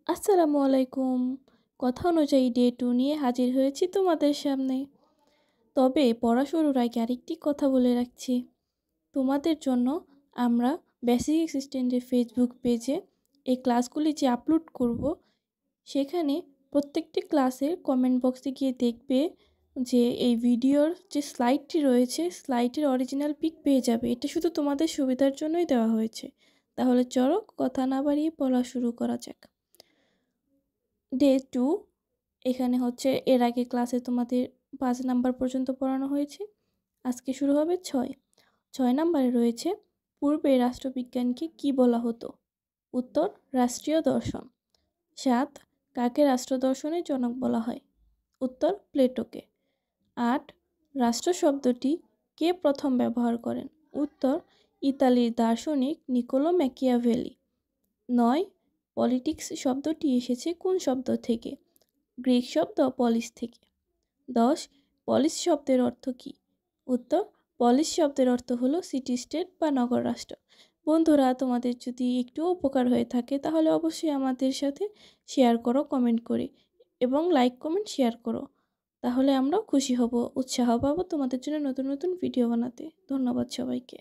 আসসালামু আলাইকুম। কথা অনুযায়ী ডে 2 নিয়ে হাজির হয়েছি তোমাদের সামনে। তবে পড়া শুরুর আগে আরেকটি কথা বলে রাখছি। তোমাদের জন্য আমরা বেসিক অ্যাসিস্ট্যান্টের ফেসবুক পেজে এই ক্লাসগুলি যে আপলোড করব, সেখানে প্রত্যেকটি ক্লাসের কমেন্ট বক্সে গিয়ে দেখবে যে এই ভিডিওর যে স্লাইডটি রয়েছে, স্লাইডের অরিজিনাল পিক পেয়ে যাবে। এটা শুধু তোমাদের সুবিধার জন্যই দেওয়া হয়েছে। তাহলে চলো কথা না বাড়িয়ে পড়া শুরু করা যাক। ডে 2 এখানে হচ্ছে এর আগে ক্লাসে তোমাদের 5 নাম্বার পর্যন্ত পড়ানো হয়েছে। আজকে শুরু হবে 6 নাম্বারে রয়েছে পূর্বে রাষ্ট্রবিজ্ঞানকে কি বলা হতো? উত্তর রাষ্ট্রীয় দর্শন। 7 কাকে রাষ্ট্রদর্শনের জনক বলা হয়? উত্তর প্লেটোকে। 8 রাষ্ট্র শব্দটি কে প্রথম ব্যবহার করেন? উত্তর ইতালির দার্শনিক নিকোলো ম্যাকিয়াভেলি। 9 পলিটিক্স শব্দটি এসেছে কোন শব্দ থেকে? গ্রিক শব্দ পলিস থেকে। 10 পলিস শব্দের অর্থ কী? উত্তর পলিস শব্দের অর্থ হলো সিটি স্টেট বা নগর রাষ্ট্র। বন্ধুরা, তোমাদের যদি একটু উপকার হয়ে থাকে তাহলে অবশ্যই আমাদের সাথে শেয়ার করো কমেন্ট করে, এবং লাইক কমেন্ট শেয়ার করো। তাহলে আমরাও খুশি হব, উৎসাহ পাবো তোমাদের জন্য নতুন নতুন ভিডিও বানাতে। ধন্যবাদ সবাইকে।